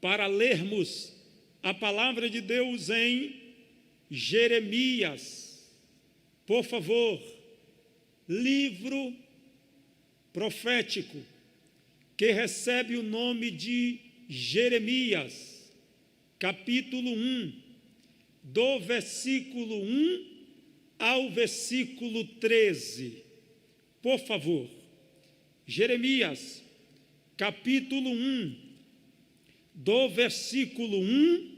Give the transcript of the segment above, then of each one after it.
para lermos a palavra de Deus em Jeremias. Por favor, livro profético que recebe o nome de Jeremias, capítulo 1, do versículo 1 ao versículo 13. Por favor, Jeremias, capítulo 1, do versículo 1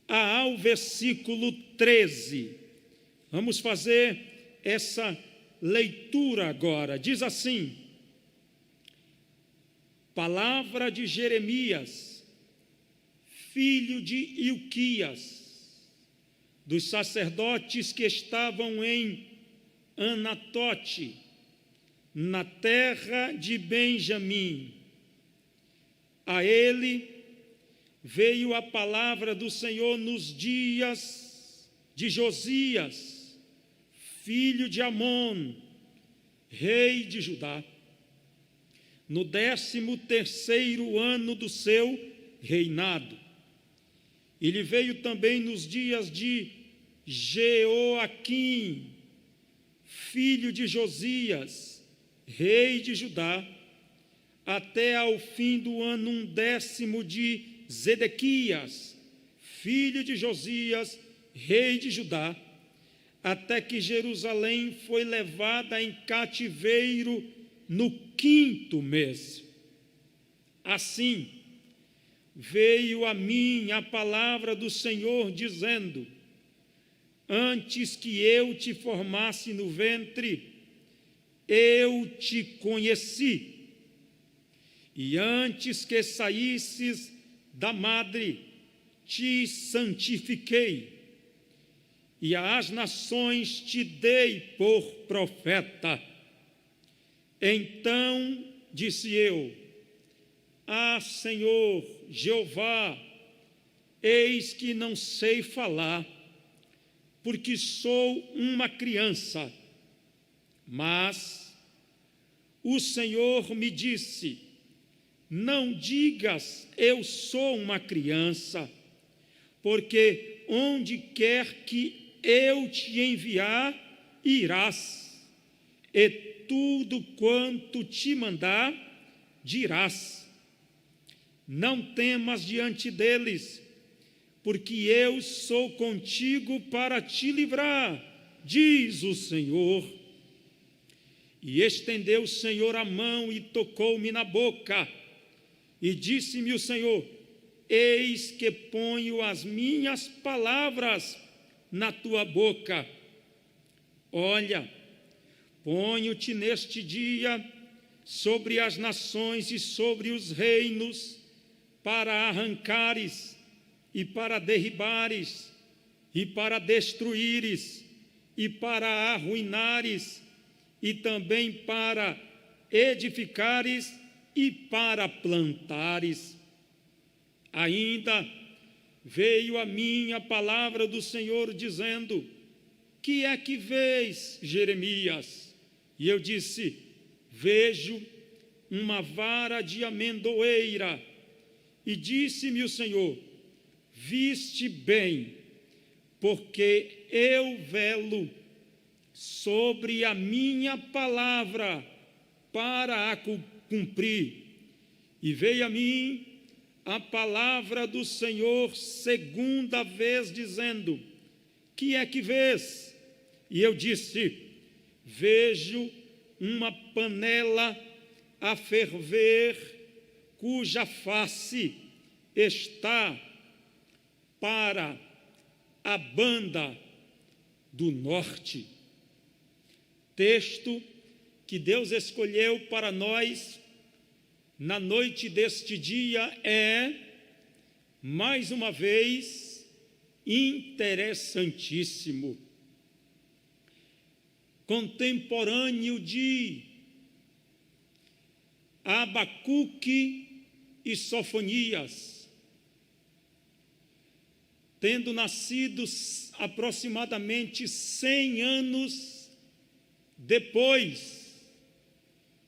ao versículo 13. Vamos fazer essa leitura agora. Diz assim: palavra de Jeremias, filho de Ilquias, dos sacerdotes que estavam em Anatote, na terra de Benjamim. A ele veio a palavra do Senhor nos dias de Josias, filho de Amon, rei de Judá, no 13º ano do seu reinado. Ele veio também nos dias de Jeoaquim, filho de Josias, rei de Judá, até ao fim do ano 10º de Zedequias, filho de Josias, rei de Judá, até que Jerusalém foi levada em cativeiro no 5º mês. Assim, veio a mim a palavra do Senhor, dizendo: antes que eu te formasse no ventre, eu te conheci, e antes que saísses da madre, te santifiquei, e às nações te dei por profeta. Então disse eu: ah, Senhor Jeová, eis que não sei falar, porque sou uma criança. Mas o Senhor me disse: não digas, eu sou uma criança, porque onde quer que eu te enviar, irás, e tudo quanto te mandar, dirás. Não temas diante deles, porque eu sou contigo para te livrar, diz o Senhor. E estendeu o Senhor a mão e tocou-me na boca, e disse-me o Senhor: eis que ponho as minhas palavras na tua boca. Olha, ponho-te neste dia sobre as nações e sobre os reinos, para arrancares, e para derribares, e para destruíres, e para arruinares, e também para edificares, e para plantares. Ainda veio a mim a palavra do Senhor, dizendo: que é que vês, Jeremias? E eu disse: vejo uma vara de amendoeira. E disse-me o Senhor: viste bem, porque eu velo sobre a minha palavra para a cumprir. E veio a mim a palavra do Senhor segunda vez, dizendo: que é que vês? E eu disse: vejo uma panela a ferver, cuja face está para a banda do norte. Texto que Deus escolheu para nós na noite deste dia é, mais uma vez, interessantíssimo. Contemporâneo de Abacuque e Sofonias, tendo nascido aproximadamente 100 anos depois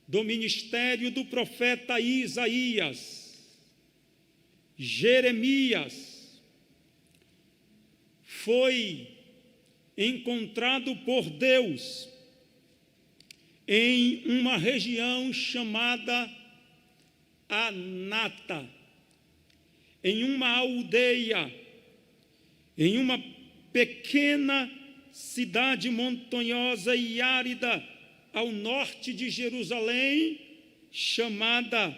do ministério do profeta Isaías. Jeremias foi encontrado por Deus em uma região chamada Anata, em uma aldeia, em uma pequena cidade montanhosa e árida ao norte de Jerusalém, chamada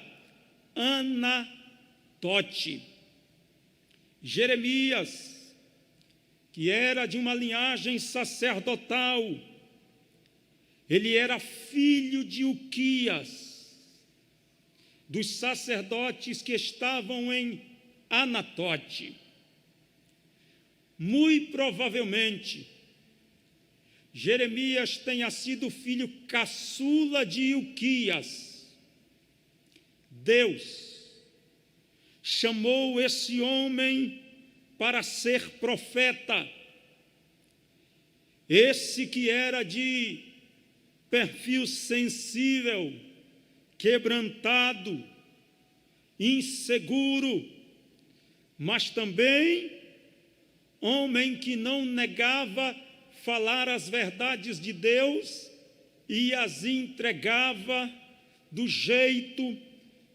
Anatote. Jeremias, que era de uma linhagem sacerdotal, ele era filho de Uquias, dos sacerdotes que estavam em Anatote. Muito provavelmente, Jeremias tenha sido filho caçula de Uquias. Deus chamou esse homem para ser profeta. Esse que era de perfil sensível, quebrantado, inseguro, mas também homem que não negava falar as verdades de Deus e as entregava do jeito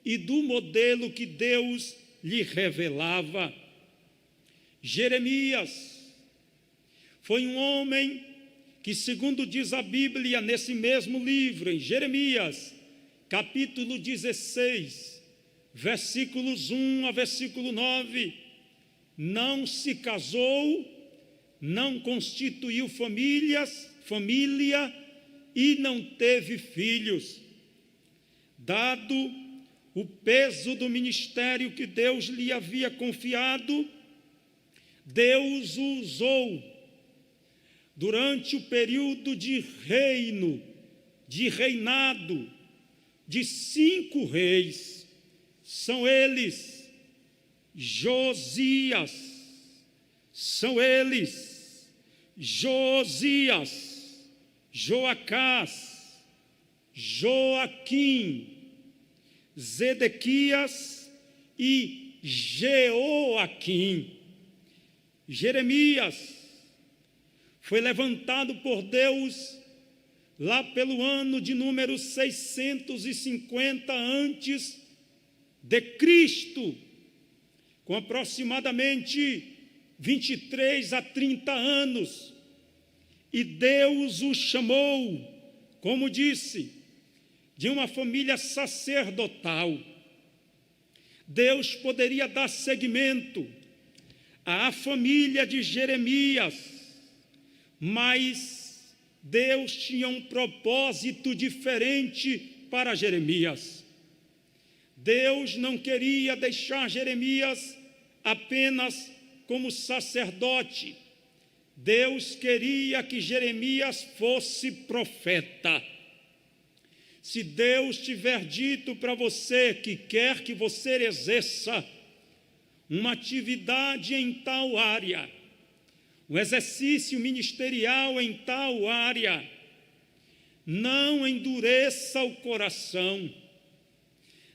e do modelo que Deus lhe revelava. Jeremias foi um homem que, segundo diz a Bíblia, nesse mesmo livro, em Jeremias, capítulo 16, versículos 1 a versículo 9, não se casou, não constituiu família e não teve filhos. Dado o peso do ministério que Deus lhe havia confiado, Deus o usou durante o período de reinado de 5 reis. São eles Josias, Joacás, Joaquim, Zedequias e Jeoaquim. Jeremias foi levantado por Deus lá pelo ano de número 650 antes de Cristo, com aproximadamente 23 a 30 anos, e Deus o chamou, como disse, de uma família sacerdotal. Deus poderia dar seguimento à família de Jeremias, mas Deus tinha um propósito diferente para Jeremias. Deus não queria deixar Jeremias apenas como sacerdote. Deus queria que Jeremias fosse profeta. Se Deus tiver dito para você que quer que você exerça uma atividade em tal área, um exercício ministerial em tal área, não endureça o coração.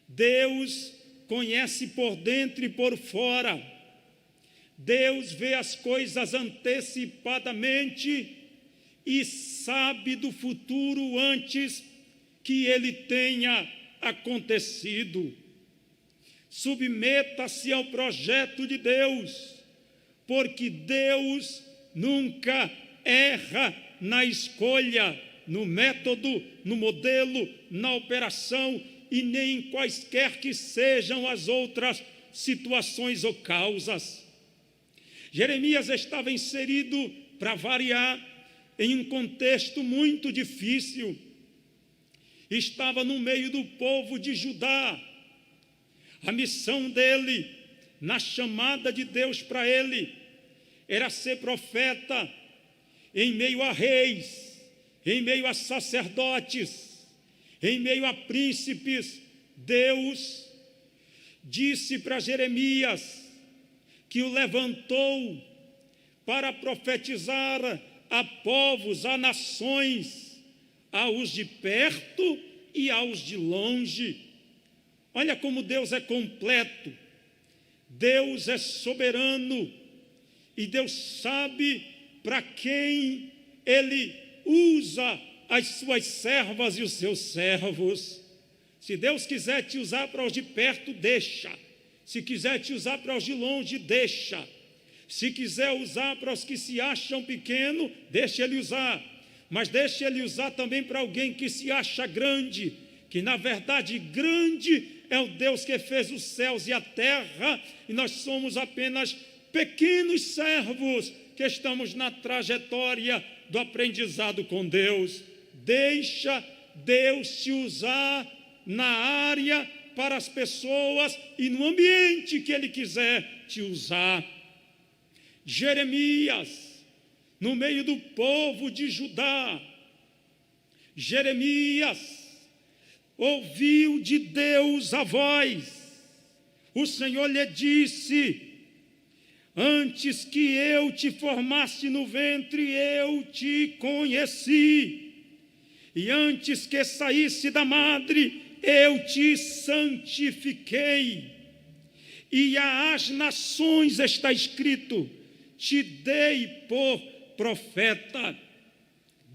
Deus conhece por dentro e por fora. Deus vê as coisas antecipadamente e sabe do futuro antes que ele tenha acontecido. Submeta-se ao projeto de Deus, porque Deus nunca erra na escolha, no método, no modelo, na operação e nem em quaisquer que sejam as outras situações ou causas. Jeremias estava inserido, para variar, em um contexto muito difícil. Estava no meio do povo de Judá. A missão dele, na chamada de Deus para ele, era ser profeta em meio a reis, em meio a sacerdotes, em meio a príncipes. Deus disse para Jeremias que o levantou para profetizar a povos, a nações, aos de perto e aos de longe. Olha como Deus é completo. Deus é soberano e Deus sabe para quem Ele usa as suas servas e os seus servos. Se Deus quiser te usar para os de perto, deixa. Se quiser te usar para os de longe, deixa. Se quiser usar para os que se acham pequeno, deixa Ele usar. Mas deixa Ele usar também para alguém que se acha grande, que na verdade grande é o Deus que fez os céus e a terra, e nós somos apenas pequenos servos que estamos na trajetória do aprendizado com Deus. Deixa Deus te usar na área para as pessoas e no ambiente que Ele quiser te usar. Jeremias, no meio do povo de Judá, Jeremias ouviu de Deus a voz. O Senhor lhe disse: antes que eu te formasse no ventre, eu te conheci. E antes que saísse da madre, eu te santifiquei. E às nações está escrito: te dei por profeta.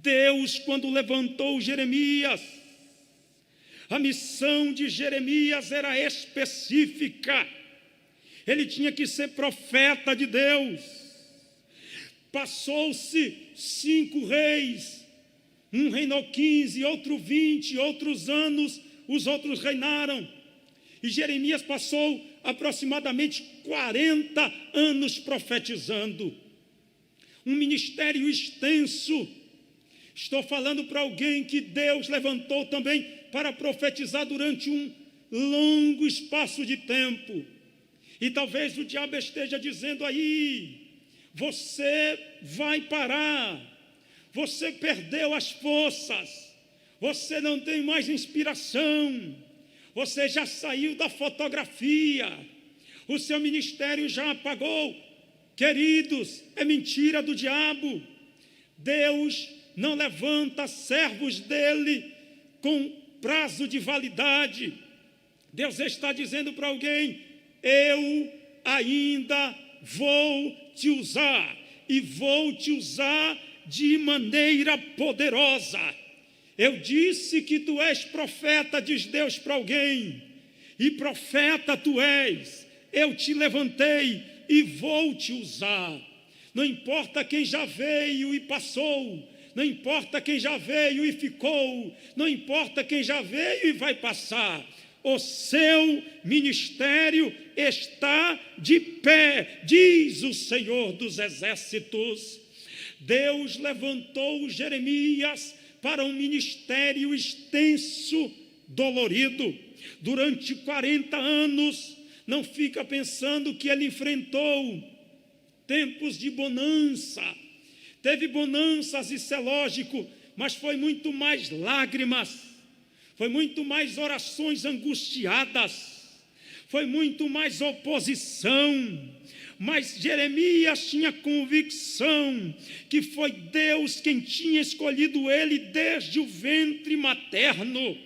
Deus, quando levantou Jeremias, a missão de Jeremias era específica. Ele tinha que ser profeta de Deus. Passou-se 5 reis, um reinou 15, outro 20, outros anos, os outros reinaram. E Jeremias passou aproximadamente 40 anos profetizando. Um ministério extenso. Estou falando para alguém que Deus levantou também para profetizar durante um longo espaço de tempo. E talvez o diabo esteja dizendo aí: você vai parar, você perdeu as forças, você não tem mais inspiração, você já saiu da fotografia, o seu ministério já apagou. Queridos, é mentira do diabo. Deus não levanta servos dele com prazo de validade. Deus está dizendo para alguém: eu ainda vou te usar, e vou te usar de maneira poderosa. Eu disse que tu és profeta, diz Deus para alguém, e profeta tu és. Eu te levantei e vou te usar. Não importa quem já veio e passou, não importa quem já veio e ficou, não importa quem já veio e vai passar. O seu ministério está de pé, diz o Senhor dos Exércitos. Deus levantou Jeremias para um ministério extenso, dolorido. Durante 40 anos, não fica pensando que ele enfrentou tempos de bonança. Teve bonanças, isso é lógico, mas foi muito mais lágrimas. Foi muito mais orações angustiadas, foi muito mais oposição, mas Jeremias tinha convicção que foi Deus quem tinha escolhido ele desde o ventre materno.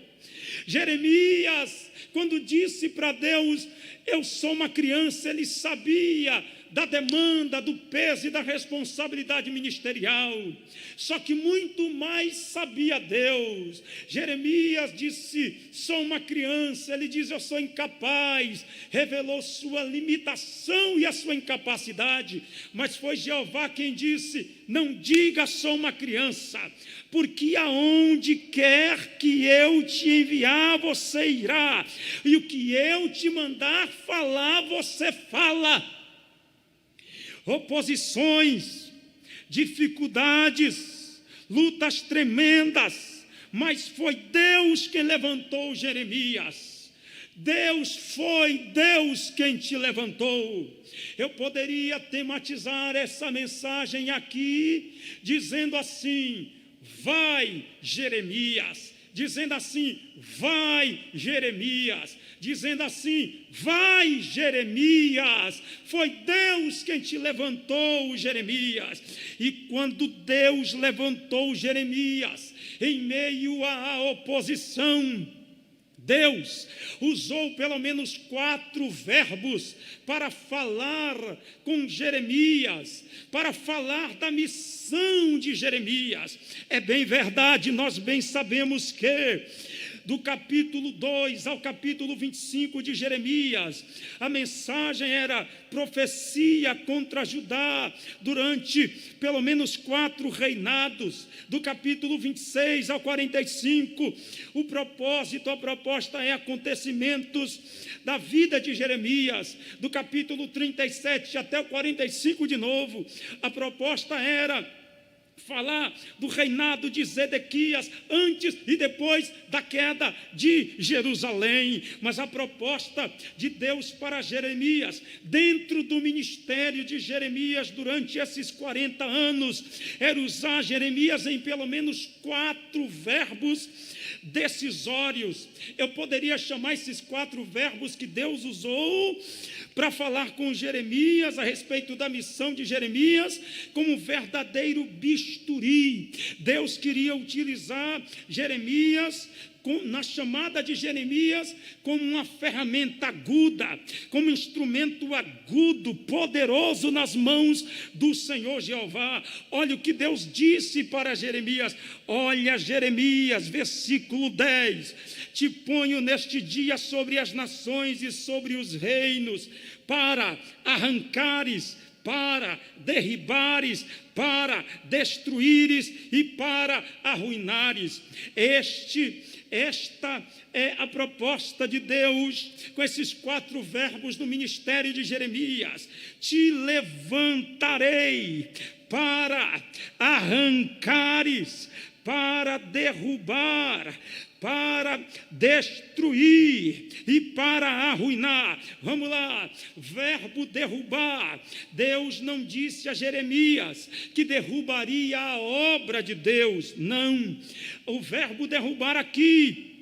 Jeremias, quando disse para Deus: eu sou uma criança, ele sabia da demanda, do peso e da responsabilidade ministerial. Só que muito mais sabia Deus. Jeremias disse: sou uma criança. Ele diz: eu sou incapaz. Revelou sua limitação e a sua incapacidade. Mas foi Jeová quem disse: não diga sou uma criança, porque aonde quer que eu te enviar, você irá. E o que eu te mandar falar, você fala. Oposições, dificuldades, lutas tremendas, mas foi Deus quem levantou Jeremias. Foi Deus quem te levantou. Eu poderia tematizar essa mensagem aqui, dizendo assim: vai Jeremias, dizendo assim: vai Jeremias, dizendo assim: vai Jeremias. Foi Deus quem te levantou, Jeremias. E quando Deus levantou Jeremias em meio à oposição, Deus usou pelo menos 4 verbos para falar com Jeremias, para falar da missão de Jeremias. É bem verdade, nós bem sabemos que do capítulo 2 ao capítulo 25 de Jeremias, a mensagem era profecia contra Judá durante pelo menos 4 reinados. Do capítulo 26 ao 45, a proposta é acontecimentos da vida de Jeremias. Do capítulo 37 até o 45 de novo, a proposta era falar do reinado de Zedequias antes e depois da queda de Jerusalém. Mas a proposta de Deus para Jeremias, dentro do ministério de Jeremias durante esses 40 anos, era usar Jeremias em pelo menos 4 verbos decisórios. Eu poderia chamar esses 4 verbos que Deus usou para falar com Jeremias a respeito da missão de Jeremias como um verdadeiro bisturi. Deus queria utilizar Jeremias, na chamada de Jeremias, como uma ferramenta aguda, como um instrumento agudo, poderoso nas mãos do Senhor Jeová. Olha o que Deus disse para Jeremias. Olha, Jeremias, versículo 10: te ponho neste dia sobre as nações e sobre os reinos, para arrancares, para derribares, para destruíres e para arruinares. Esta é a proposta de Deus com esses 4 verbos no ministério de Jeremias. Te levantarei para arrancares, para derrubar, para destruir e para arruinar. Vamos lá, verbo derrubar. Deus não disse a Jeremias que derrubaria a obra de Deus, não. O verbo derrubar aqui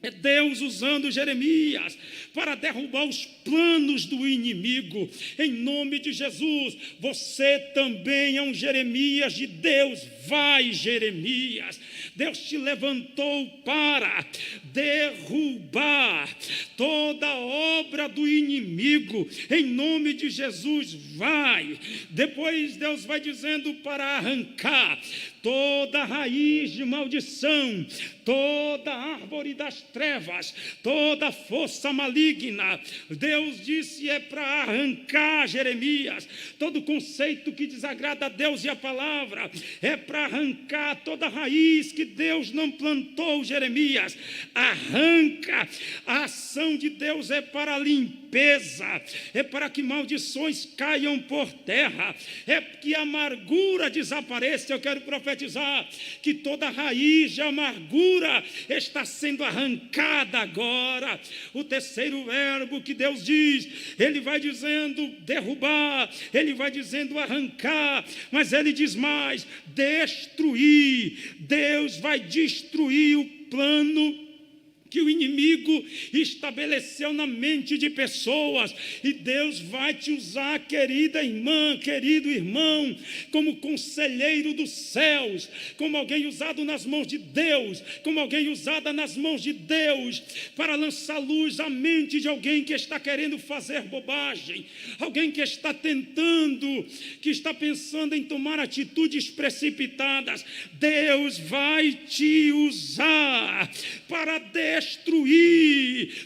é Deus usando Jeremias para derrubar os planos do inimigo. Em nome de Jesus, você também é um Jeremias de Deus. Vai, Jeremias. Deus te levantou para derrubar toda obra do inimigo. Em nome de Jesus, vai. Depois Deus vai dizendo para arrancar toda raiz de maldição, toda árvore das trevas, toda força maligna. Deus disse é para arrancar, Jeremias, todo conceito que desagrada a Deus e a palavra. É para arrancar toda raiz que Deus não plantou, Jeremias. Arranca. A ação de Deus é para limpeza, é para que maldições caiam por terra, é que a amargura desapareça. Eu quero profetizar que toda raiz de amargura está sendo arrancada agora. O terceiro verbo que Deus diz, ele vai dizendo derrubar, ele vai dizendo arrancar, mas ele diz mais, destruir. Deus vai destruir o plano que o inimigo estabeleceu na mente de pessoas. E Deus vai te usar, querida irmã, querido irmão, como conselheiro dos céus, como alguém usado nas mãos de Deus, como alguém usada nas mãos de Deus, para lançar luz à mente de alguém que está querendo fazer bobagem, alguém que está tentando, que está pensando em tomar atitudes precipitadas. Deus vai te usar para destruir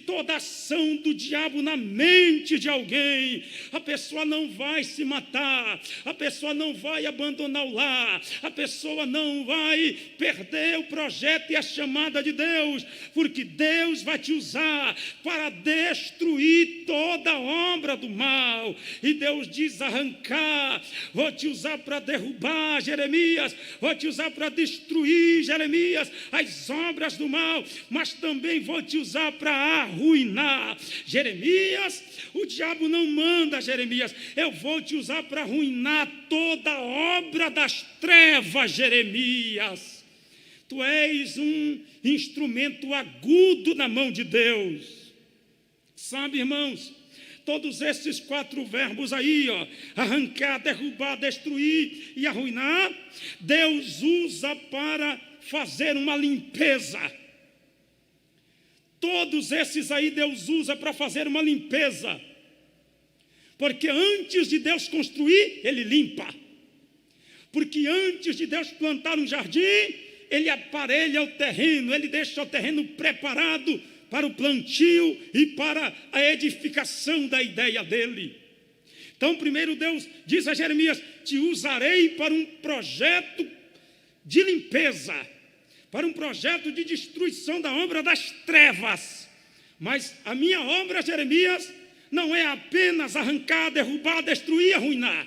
toda ação do diabo na mente de alguém. A pessoa não vai se matar, a pessoa não vai abandonar o lar, a pessoa não vai perder o projeto e a chamada de Deus, porque Deus vai te usar para destruir toda obra do mal. E Deus diz arrancar, vou te usar para derrubar, Jeremias, vou te usar para destruir, Jeremias, as obras do mal, mas também vou te usar para arruinar, Jeremias. O diabo não manda, Jeremias, eu vou te usar para arruinar toda a obra das trevas, Jeremias. Tu és um instrumento agudo na mão de Deus. Sabe, irmãos, todos esses 4 verbos aí, ó, arrancar, derrubar, destruir e arruinar, Deus usa para fazer uma limpeza. Todos esses aí Deus usa para fazer uma limpeza. Porque antes de Deus construir, Ele limpa. Porque antes de Deus plantar um jardim, Ele aparelha o terreno, Ele deixa o terreno preparado para o plantio e para a edificação da ideia dEle. Então, primeiro Deus diz a Jeremias: te usarei para um projeto de limpeza, para um projeto de destruição da obra das trevas. Mas a minha obra, Jeremias, não é apenas arrancar, derrubar, destruir, arruinar.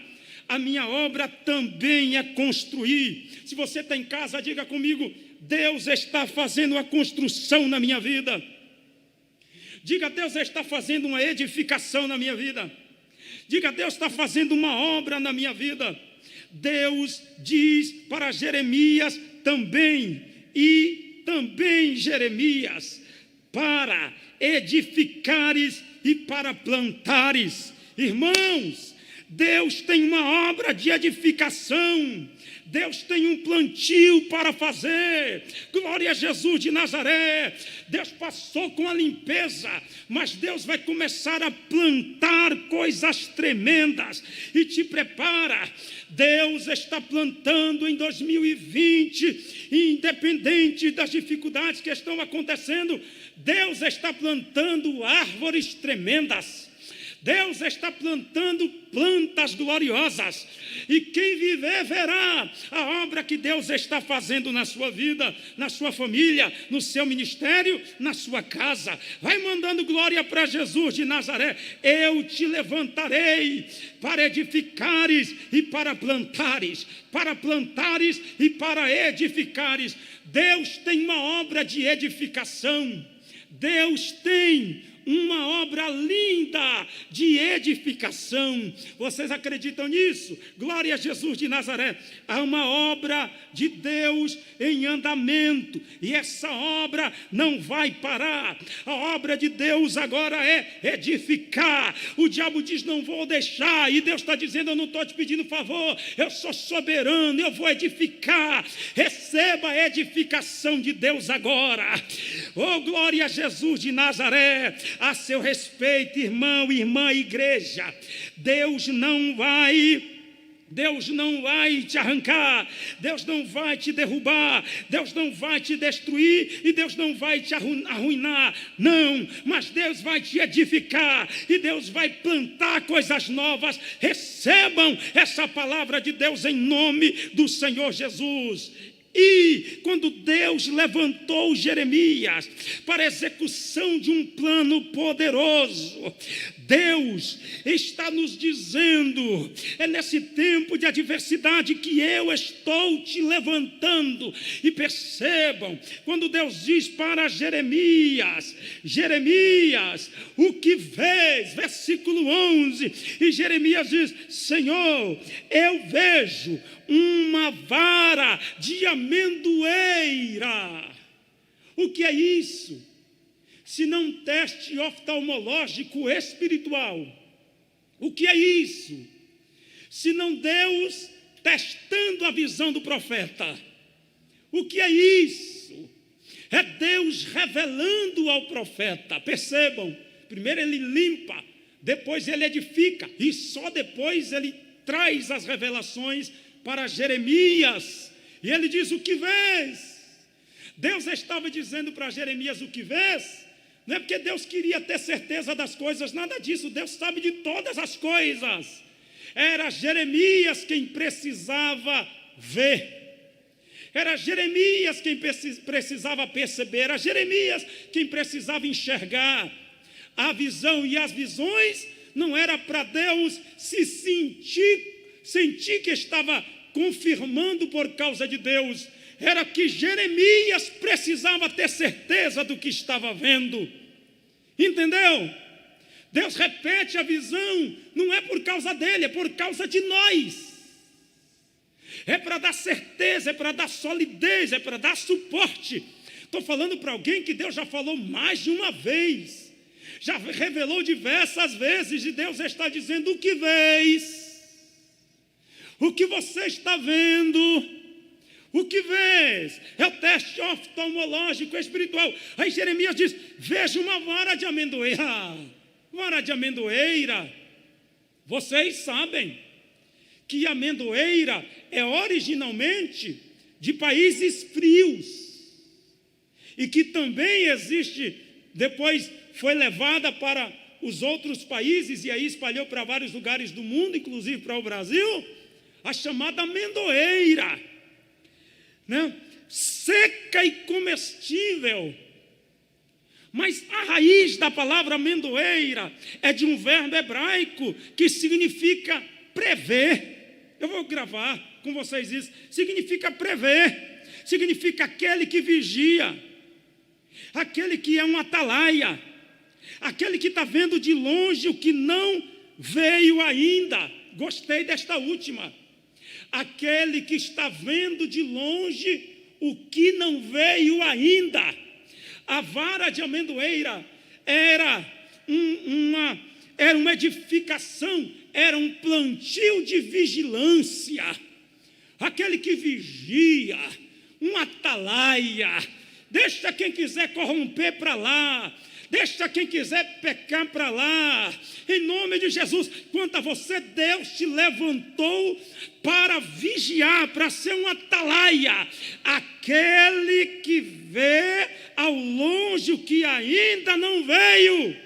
A minha obra também é construir. Se você está em casa, diga comigo: Deus está fazendo uma construção na minha vida. Diga: Deus está fazendo uma edificação na minha vida. Diga: Deus está fazendo uma obra na minha vida. Deus diz para Jeremias também, e também Jeremias, para edificares e para plantares. Irmãos, Deus tem uma obra de edificação. Deus tem um plantio para fazer. Glória a Jesus de Nazaré. Deus passou com a limpeza, mas Deus vai começar a plantar coisas tremendas. E te prepara. Deus está plantando em 2020, independente das dificuldades que estão acontecendo, Deus está plantando árvores tremendas. Deus está plantando plantas gloriosas. E quem viver verá a obra que Deus está fazendo na sua vida, na sua família, no seu ministério, na sua casa. Vai mandando glória para Jesus de Nazaré. Eu te levantarei para edificares e para plantares e para edificares. Deus tem uma obra de edificação. Deus tem uma obra linda de edificação. Vocês acreditam nisso? Glória a Jesus de Nazaré. Há uma obra de Deus em andamento, e essa obra não vai parar. A obra de Deus agora é edificar. O diabo diz: não vou deixar, e Deus está dizendo: eu não estou te pedindo favor, eu sou soberano, eu vou edificar. Receba a edificação de Deus agora. Oh, glória a Jesus de Nazaré. A seu respeito, irmão, irmã, igreja, Deus não vai te arrancar, Deus não vai te derrubar, Deus não vai te destruir e Deus não vai te arruinar, não, mas Deus vai te edificar e Deus vai plantar coisas novas. Recebam essa palavra de Deus em nome do Senhor Jesus. E quando Deus levantou Jeremias para a execução de um plano poderoso, Deus está nos dizendo: é nesse tempo de adversidade que eu estou te levantando. E percebam, quando Deus diz para Jeremias: Jeremias, o que vês? Versículo 11, e Jeremias diz: Senhor, eu vejo uma vara de amendoeira. O que é isso? Se não um teste oftalmológico espiritual. O que é isso? Se não Deus testando a visão do profeta. O que é isso? É Deus revelando ao profeta. Percebam, primeiro ele limpa, depois ele edifica, e só depois ele traz as revelações para Jeremias. E ele diz: o que vês? Deus estava dizendo para Jeremias o que vês. Não é porque Deus queria ter certeza das coisas, nada disso. Deus sabe de todas as coisas. Era Jeremias quem precisava ver. Era Jeremias quem precisava perceber. Era Jeremias quem precisava enxergar. A visão e as visões não era para Deus se sentir que estava confirmando por causa de Deus. Era que Jeremias precisava ter certeza do que estava vendo. Entendeu? Deus repete a visão, não é por causa dele, é por causa de nós. É para dar certeza, é para dar solidez, é para dar suporte. Estou falando para alguém que Deus já falou mais de uma vez, já revelou diversas vezes, e Deus está dizendo: o que vês? O que você está vendo? O que vês? É o teste oftalmológico espiritual. Aí Jeremias diz: veja uma vara de amendoeira. Vara de amendoeira. Vocês sabem que a amendoeira é originalmente de países frios. E que também existe, depois foi levada para os outros países, e aí espalhou para vários lugares do mundo, inclusive para o Brasil, a chamada amendoeira, né? Seca e comestível. Mas a raiz da palavra amendoeira é de um verbo hebraico que significa prever. Eu vou gravar com vocês isso. Significa prever. Significa aquele que vigia. Aquele que é um atalaia. Aquele que está vendo de longe o que não veio ainda. Gostei desta última. Aquele que está vendo de longe o que não veio ainda. A vara de amendoeira era uma edificação, era um plantio de vigilância. Aquele que vigia, um atalaia, deixa quem quiser corromper para lá, deixa quem quiser pecar para lá. Em nome de Jesus, quanto a você, Deus te levantou para vigiar, para ser um atalaia. Aquele que vê ao longe o que ainda não veio.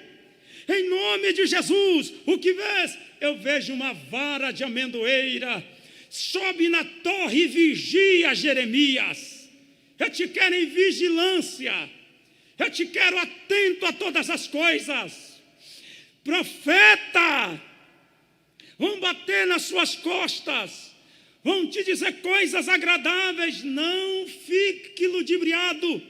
Em nome de Jesus, o que vês? Eu vejo uma vara de amendoeira. Sobe na torre e vigia, Jeremias. Eu te quero em vigilância. Eu te quero atento a todas as coisas. Profeta, vão bater nas suas costas, vão te dizer coisas agradáveis. Não fique ludibriado,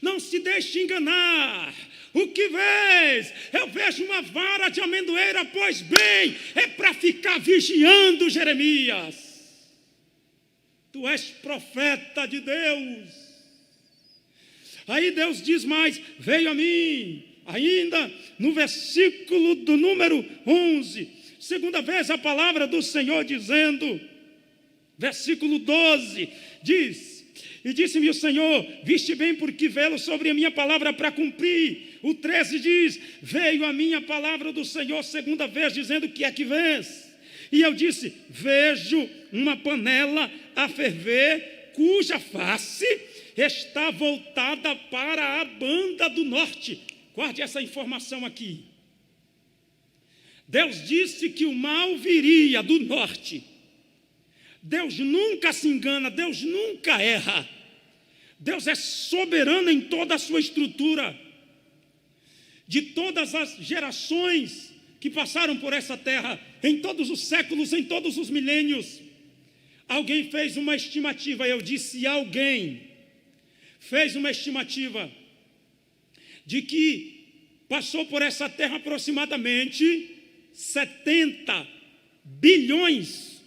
não se deixe enganar. O que vês? Eu vejo uma vara de amendoeira. Pois bem, é para ficar vigiando, Jeremias. Tu és profeta de Deus. Aí Deus diz mais: veio a mim, ainda no versículo do número 11, segunda vez a palavra do Senhor dizendo, versículo 12, diz: e disse-me o Senhor, viste bem porque velo sobre a minha palavra para cumprir. O 13 diz: veio a minha palavra do Senhor segunda vez, dizendo: que é que vês? E eu disse: vejo uma panela a ferver, cuja face está voltada para a banda do norte. Guarde essa informação aqui. Deus disse que o mal viria do norte. Deus nunca se engana, Deus nunca erra. Deus é soberano em toda a sua estrutura. De todas as gerações que passaram por essa terra, em todos os séculos, em todos os milênios, alguém fez uma estimativa. Eu disse alguém fez uma estimativa de que passou por essa terra aproximadamente 70 bilhões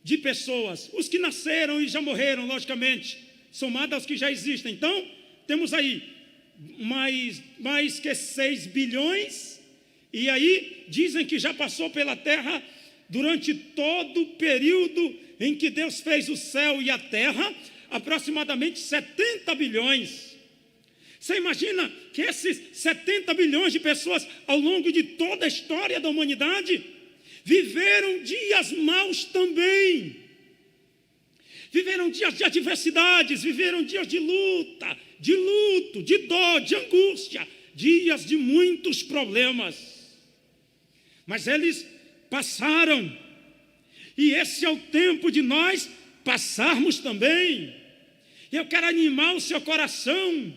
de pessoas. Os que nasceram e já morreram, logicamente, somado aos que já existem. Então, temos aí mais que 6 bilhões. E aí, dizem que já passou pela terra durante todo o período em que Deus fez o céu e a terra, aproximadamente 70 bilhões. Você imagina que esses 70 bilhões de pessoas, ao longo de toda a história da humanidade, viveram dias maus também. Viveram dias de adversidades, viveram dias de luta, de luto, de dor, de angústia, dias de muitos problemas. Mas eles passaram. E esse é o tempo de nós passarmos também. Eu quero animar o seu coração.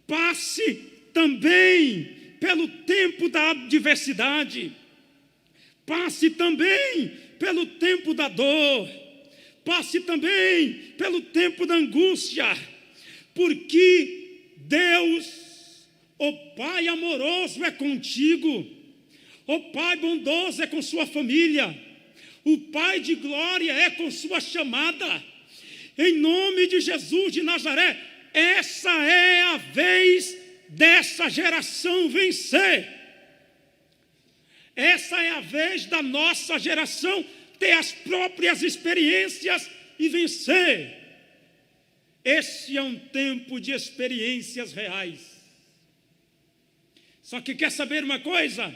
Passe também pelo tempo da adversidade. Passe também pelo tempo da dor. Passe também pelo tempo da angústia. Porque Deus, o Pai amoroso, é contigo. O Pai bondoso é com sua família. O Pai de glória é com sua chamada. Em nome de Jesus de Nazaré, essa é a vez dessa geração vencer. Essa é a vez da nossa geração ter as próprias experiências e vencer. Esse é um tempo de experiências reais. Só que quer saber uma coisa?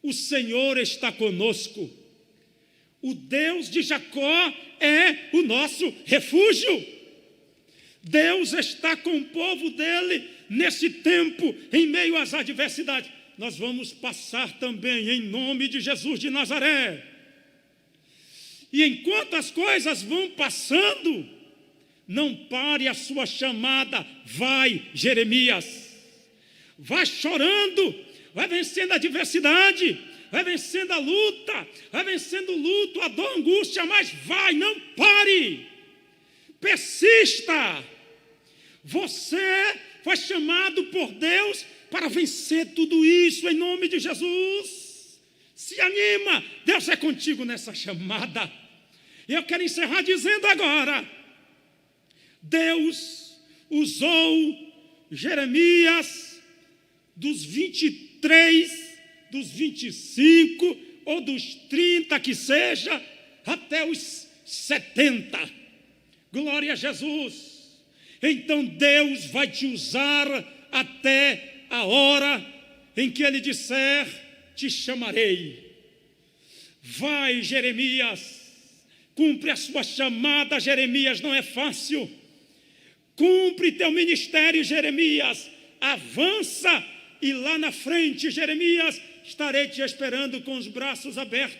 O Senhor está conosco. O Deus de Jacó é o nosso refúgio. Deus está com o povo dele nesse tempo, em meio às adversidades. Nós vamos passar também em nome de Jesus de Nazaré. E enquanto as coisas vão passando, não pare a sua chamada. Vai, Jeremias. Vai chorando, vai vencendo a adversidade, vai vencendo a luta, vai vencendo o luto, a dor, a angústia, mas vai, não pare. Persista. Você foi chamado por Deus para vencer tudo isso em nome de Jesus. Se anima, Deus é contigo nessa chamada. E eu quero encerrar dizendo agora: Deus usou Jeremias dos 23, dos 25 ou dos 30 que seja, até os 70. Glória a Jesus. Então Deus vai te usar até a hora em que Ele disser: te chamarei. Vai, Jeremias, cumpre a sua chamada. Jeremias, não é fácil. Cumpre teu ministério, Jeremias. Avança, e lá na frente, Jeremias, estarei te esperando com os braços abertos.